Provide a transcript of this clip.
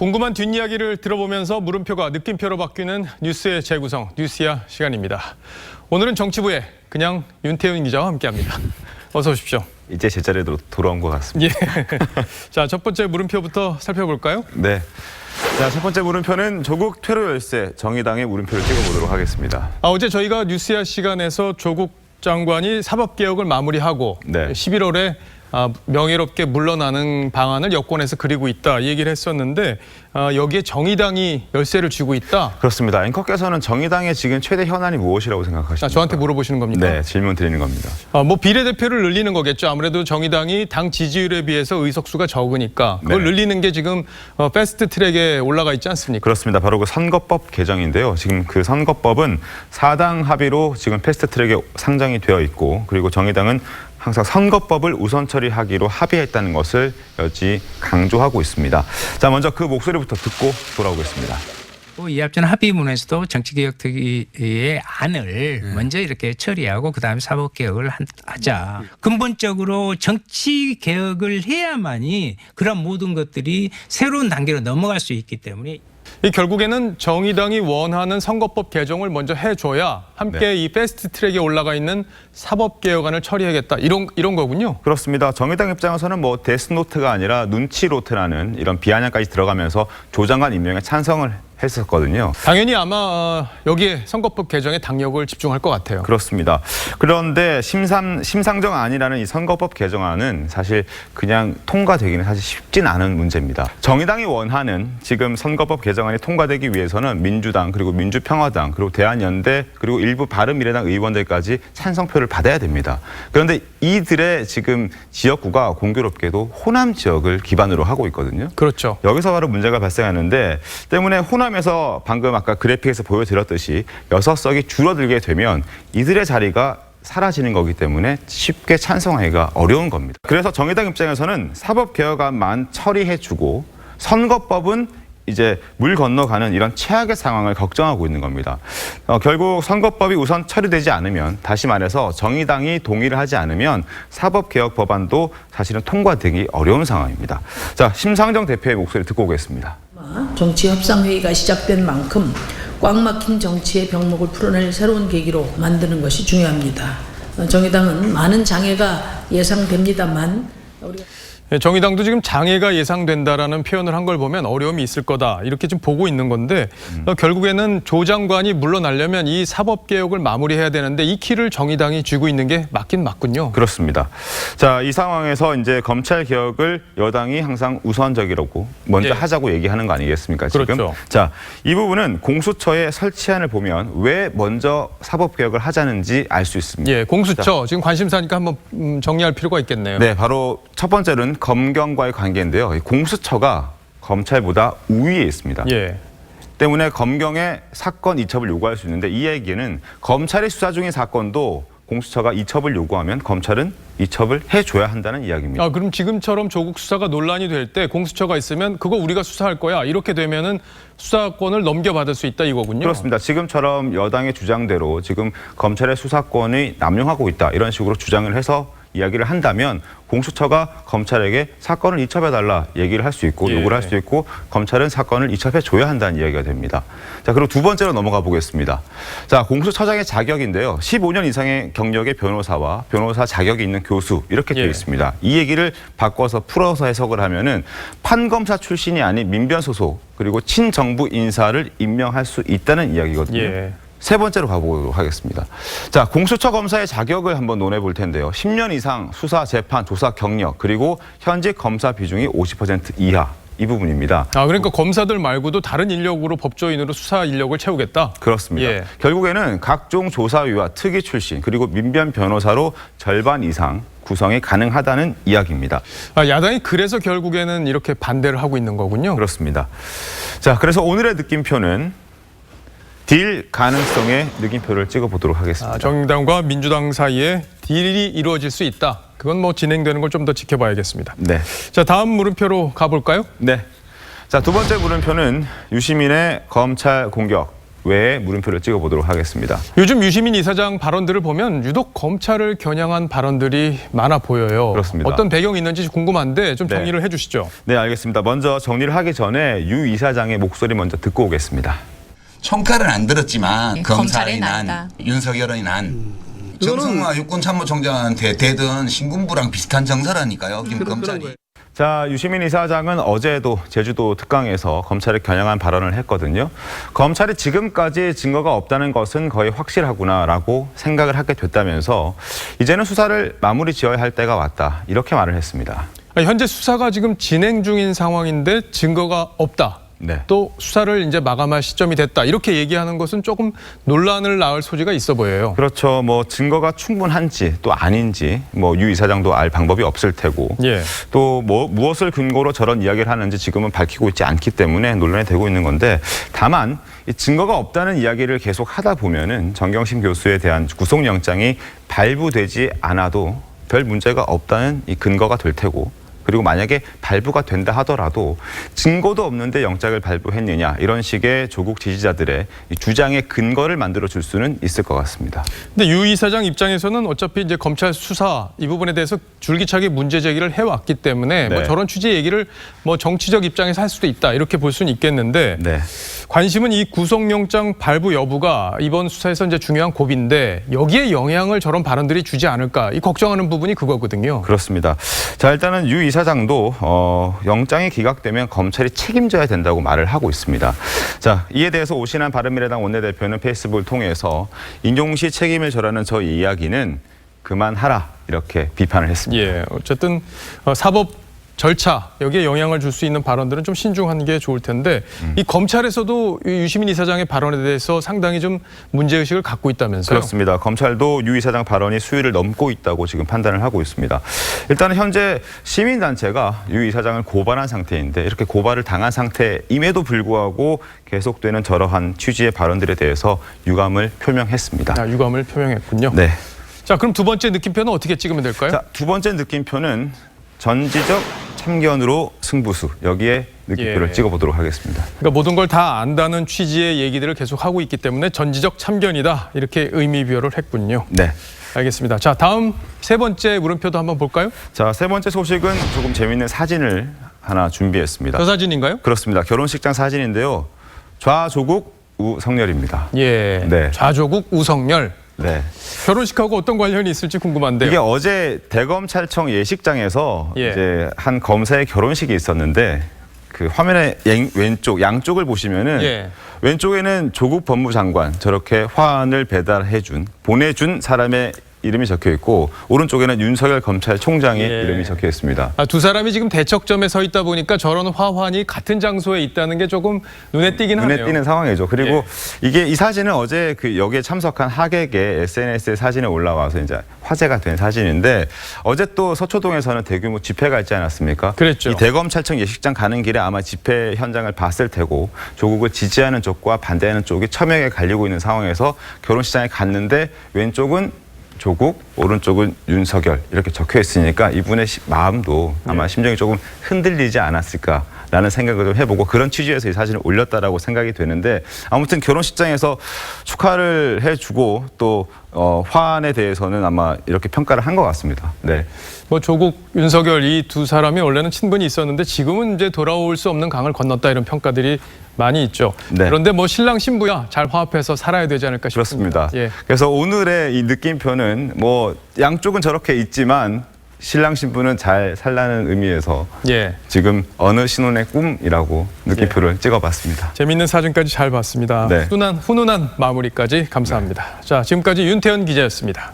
궁금한 뒷이야기를 들어보면서 물음표가 느낌표로 바뀌는 뉴스의 재구성, 뉴스야 시간입니다. 오늘은 정치부에 그냥 윤태훈 기자와 함께합니다. 어서 오십시오. 이제 제자리로 돌아온 것 같습니다. 예. 자, 첫 번째 물음표부터 살펴볼까요? 네. 자, 첫 번째 물음표는 조국 퇴로 열세, 정의당의 물음표를 찍어보도록 하겠습니다. 어제 저희가 뉴스야 시간에서 조국 장관이 사법개혁을 마무리하고 네. 11월에 명예롭게 물러나는 방안을 여권에서 그리고 있다 이 얘기를 했었는데 여기에 정의당이 열세를 쥐고 있다. 그렇습니다. 앵커께서는 정의당의 지금 최대 현안이 무엇이라고 생각하십니까? 저한테 물어보시는 겁니까? 네, 질문 드리는 겁니다. 뭐 비례대표를 늘리는 거겠죠. 아무래도 정의당이 당 지지율에 비해서 의석수가 적으니까 그걸 네. 늘리는 게 지금 패스트 트랙에 올라가 있지 않습니까? 그렇습니다. 바로 그 선거법 개정인데요. 지금 그 선거법은 4당 합의로 지금 패스트 트랙에 상정이 되어 있고, 그리고 정의당은 항상 선거법을 우선 처리하기로 합의했다는 것을 여지 강조하고 있습니다. 자, 먼저 그 목소리부터 듣고 돌아오겠습니다. 이 앞전 합의문에서도 정치개혁특위의 안을 먼저 이렇게 처리하고 그다음에 사법개혁을 하자. 근본적으로 정치개혁을 해야만이 그런 모든 것들이 새로운 단계로 넘어갈 수 있기 때문에 결국에는 정의당이 원하는 선거법 개정을 먼저 해줘야 함께 이 패스트 트랙에 올라가 있는 사법개혁안을 처리하겠다 이런 거군요. 그렇습니다. 정의당 입장에서는 뭐 데스노트가 아니라 눈치노트라는 이런 비아냥까지 들어가면서 조 장관 임명에 찬성을 했었거든요. 당연히 아마 여기에 선거법 개정에 당력을 집중할 것 같아요. 그렇습니다. 그런데 심상정안이라는 이 선거법 개정안은 사실 그냥 통과되기는 사실 쉽진 않은 문제입니다. 정의당이 원하는 지금 선거법 개정안이 통과되기 위해서는 민주당, 그리고 민주평화당, 그리고 대한연대, 그리고 일부 바른미래당 의원들까지 찬성표를 받아야 됩니다. 그런데 이들의 지금 지역구가 공교롭게도 호남 지역을 기반으로 하고 있거든요. 그렇죠. 여기서 바로 문제가 발생하는데, 때문에 호남에서 방금 아까 그래픽에서 보여드렸듯이 6석이 줄어들게 되면 이들의 자리가 사라지는 거기 때문에 쉽게 찬성하기가 어려운 겁니다. 그래서 정의당 입장에서는 사법개혁안만 처리해주고 선거법은 이제 물 건너가는 이런 최악의 상황을 걱정하고 있는 겁니다. 결국 선거법이 우선 처리되지 않으면, 다시 말해서 정의당이 동의를 하지 않으면 사법개혁 법안도 사실은 통과되기 어려운 상황입니다. 자, 심상정 대표의 목소리 듣고 오겠습니다. 정치협상회의가 시작된 만큼 꽉 막힌 정치의 병목을 풀어낼 새로운 계기로 만드는 것이 중요합니다. 정의당은 많은 장애가 예상됩니다만 우리가 정의당도 지금 장애가 예상된다라는 표현을 한 걸 보면 어려움이 있을 거다 이렇게 지금 보고 있는 건데 결국에는 조 장관이 물러나려면 이 사법개혁을 마무리해야 되는데 이 키를 정의당이 쥐고 있는 게 맞긴 맞군요. 그렇습니다. 자, 이 상황에서 이제 검찰 개혁을 여당이 항상 우선적이라고 먼저 하자고 얘기하는 거 아니겠습니까? 지금. 그렇죠. 자, 이 부분은 공수처의 설치안을 보면 왜 먼저 사법개혁을 하자는지 알 수 있습니다. 예, 공수처 지금 관심사니까 한번 정리할 필요가 있겠네요. 네, 바로 첫 번째는 검경과의 관계인데요. 공수처가 검찰보다 우위에 있습니다. 예. 때문에 검경의 사건 이첩을 요구할 수 있는데, 이 얘기는 검찰이 수사 중인 사건도 공수처가 이첩을 요구하면 검찰은 이첩을 해줘야 한다는 이야기입니다. 그럼 지금처럼 조국 수사가 논란이 될 때 공수처가 있으면 그거 우리가 수사할 거야 이렇게 되면은 수사권을 넘겨받을 수 있다 이거군요. 그렇습니다. 지금처럼 여당의 주장대로 지금 검찰의 수사권이 남용하고 있다 이런 식으로 주장을 해서 이야기를 한다면 공수처가 검찰에게 사건을 이첩해달라 얘기를 할 수 있고 요구를 할 수 있고 검찰은 사건을 이첩해줘야 한다는 이야기가 됩니다. 자, 그리고 두 번째로 넘어가 보겠습니다. 자, 공수처장의 자격인데요. 15년 이상의 경력의 변호사와 변호사 자격이 있는 교수 이렇게 되어 있습니다. 이 얘기를 바꿔서 풀어서 해석을 하면은 판검사 출신이 아닌 민변 소속 그리고 친정부 인사를 임명할 수 있다는 이야기거든요. 세 번째로 가보도록 하겠습니다. 자, 공수처 검사의 자격을 한번 논해볼 텐데요. 10년 이상 수사, 재판, 조사 경력, 그리고 현직 검사 비중이 50% 이하, 이 부분입니다. 그러니까 검사들 말고도 다른 인력으로 법조인으로 수사 인력을 채우겠다? 그렇습니다. 결국에는 각종 조사위와 특위 출신, 그리고 민변 변호사로 절반 이상 구성이 가능하다는 이야기입니다. 야당이 그래서 결국에는 이렇게 반대를 하고 있는 거군요. 그렇습니다. 자, 그래서 오늘의 느낌표는 딜 가능성의 느낌표를 찍어보도록 하겠습니다. 정의당과 민주당 사이에 딜이 이루어질 수 있다. 그건 뭐 진행되는 걸 좀 더 지켜봐야겠습니다. 네. 자, 다음 물음표로 가볼까요? 네. 자, 두 번째 물음표는 유시민의 검찰 공격, 외에 물음표를 찍어보도록 하겠습니다. 요즘 유시민 이사장 발언들을 보면 유독 검찰을 겨냥한 발언들이 많아 보여요. 그렇습니다. 어떤 배경이 있는지 궁금한데 좀 네. 정리를 해주시죠. 네, 알겠습니다. 먼저 정리를 하기 전에 유 이사장의 목소리 먼저 듣고 오겠습니다. 총칼은 안 들었지만 네, 검찰이 검찰이 난 난다. 윤석열이 난 정성화 육군참모총장한테 대든 신군부랑 비슷한 정서라니까요. 지금 검찰이. 자, 유시민 이사장은 어제도 제주도 특강에서 검찰을 겨냥한 발언을 했거든요. 검찰이 지금까지 증거가 없다는 것은 거의 확실하구나라고 생각을 하게 됐다면서 이제는 수사를 마무리 지어야 할 때가 왔다. 이렇게 말을 했습니다. 현재 수사가 지금 진행 중인 상황인데 증거가 없다. 네. 또 수사를 이제 마감할 시점이 됐다. 이렇게 얘기하는 것은 조금 논란을 낳을 소지가 있어 보여요. 그렇죠. 뭐 증거가 충분한지 또 아닌지 뭐 유 이사장도 알 방법이 없을 테고 예. 또 뭐 무엇을 근거로 저런 이야기를 하는지 지금은 밝히고 있지 않기 때문에 논란이 되고 있는 건데 다만 이 증거가 없다는 이야기를 계속 하다 보면은 정경심 교수에 대한 구속영장이 발부되지 않아도 별 문제가 없다는 이 근거가 될 테고 그리고 만약에 발부가 된다 하더라도 증거도 없는데 영장을 발부했느냐 이런 식의 조국 지지자들의 이 주장의 근거를 만들어 줄 수는 있을 것 같습니다. 근데 유 이사장 입장에서는 어차피 이제 검찰 수사 이 부분에 대해서 줄기차게 문제 제기를 해왔기 때문에 네. 뭐 저런 취지의 얘기를 뭐 정치적 입장에서 할 수도 있다 이렇게 볼 수는 있겠는데 네. 관심은 이 구속영장 발부 여부가 이번 수사에서 이제 중요한 고비인데 여기에 영향을 저런 발언들이 주지 않을까 이 걱정하는 부분이 그거거든요. 그렇습니다. 자, 일단은 유 이사장도 영장이 기각되면 검찰이 책임져야 된다고 말을 하고 있습니다. 자, 이에 대해서 오신환 바른미래당 원내대표는 페이스북을 통해서 인종시 책임을 져라는 저 이야기는 그만하라 이렇게 비판을 했습니다. 예, 어쨌든 사법 절차 여기에 영향을 줄 수 있는 발언들은 좀 신중한 게 좋을 텐데 이 검찰에서도 이 유시민 이사장의 발언에 대해서 상당히 좀 문제의식을 갖고 있다면서요? 그렇습니다. 검찰도 유 이사장 발언이 수위를 넘고 있다고 지금 판단을 하고 있습니다. 일단은 현재 시민단체가 유 이사장을 고발한 상태인데 이렇게 고발을 당한 상태임에도 불구하고 계속되는 저러한 취지의 발언들에 대해서 유감을 표명했습니다. 아, 유감을 표명했군요. 네. 자, 그럼 두 번째 느낌표는 어떻게 찍으면 될까요? 자, 두 번째 느낌표는 전지적 참견으로 승부수 여기에 느낌표를 예. 찍어보도록 하겠습니다. 그러니까 모든 걸 다 안다는 취지의 얘기들을 계속 하고 있기 때문에 전지적 참견이다 이렇게 의미 부여를 했군요. 네. 알겠습니다. 자, 다음 세 번째 물음표도 한번 볼까요? 자, 세 번째 소식은 조금 재미있는 사진을 하나 준비했습니다. 저 사진인가요? 그렇습니다. 결혼식장 사진인데요. 좌조국 우성렬입니다. 예. 네. 좌조국 우성렬. 네. 결혼식하고 어떤 관련이 있을지 궁금한데요. 이게 어제 대검찰청 예식장에서 예. 이제 한 검사의 결혼식이 있었는데 그 화면의 왼쪽 양쪽을 보시면은 예. 왼쪽에는 조국 법무장관 저렇게 화환을 보내준 사람의 이름이 적혀 있고 오른쪽에는 윤석열 검찰총장의 예. 이름이 적혀 있습니다. 두 사람이 지금 대척점에 서 있다 보니까 저런 화환이 같은 장소에 있다는 게 조금 눈에 띄긴 하네요. 눈에 띄는 상황이죠. 그리고 이 사진은 어제 그 여기에 참석한 하객의 SNS에 사진에 올라와서 이제 화제가 된 사진인데 어제 또 서초동에서는 대규모 집회가 있지 않았습니까? 그랬죠. 이 대검찰청 예식장 가는 길에 아마 집회 현장을 봤을 테고 조국을 지지하는 쪽과 반대하는 쪽이 첨예하게 갈리고 있는 상황에서 결혼식장에 갔는데 왼쪽은 조국, 오른쪽은 윤석열 이렇게 적혀 있으니까 이분의 마음도 아마 심정이 조금 흔들리지 않았을까라는 생각을 좀 해보고 그런 취지에서 이 사진을 올렸다라고 생각이 되는데 아무튼 결혼식장에서 축하를 해주고 또 화환에 대해서는 아마 이렇게 평가를 한 것 같습니다. 네. 뭐 조국, 윤석열 이 두 사람이 원래는 친분이 있었는데 지금은 이제 돌아올 수 없는 강을 건넜다 이런 평가들이 많이 있죠. 네. 그런데 뭐 신랑 신부야 잘 화합해서 살아야 되지 않을까 싶습니다. 그렇습니다. 예. 그래서 오늘의 이 느낌표는 뭐 양쪽은 저렇게 있지만 신랑 신부는 잘 살라는 의미에서 예. 지금 어느 신혼의 꿈이라고 느낌표를 찍어봤습니다. 재미있는 사진까지 잘 봤습니다. 네. 훈훈한 마무리까지 감사합니다. 자, 지금까지 윤태현 기자였습니다.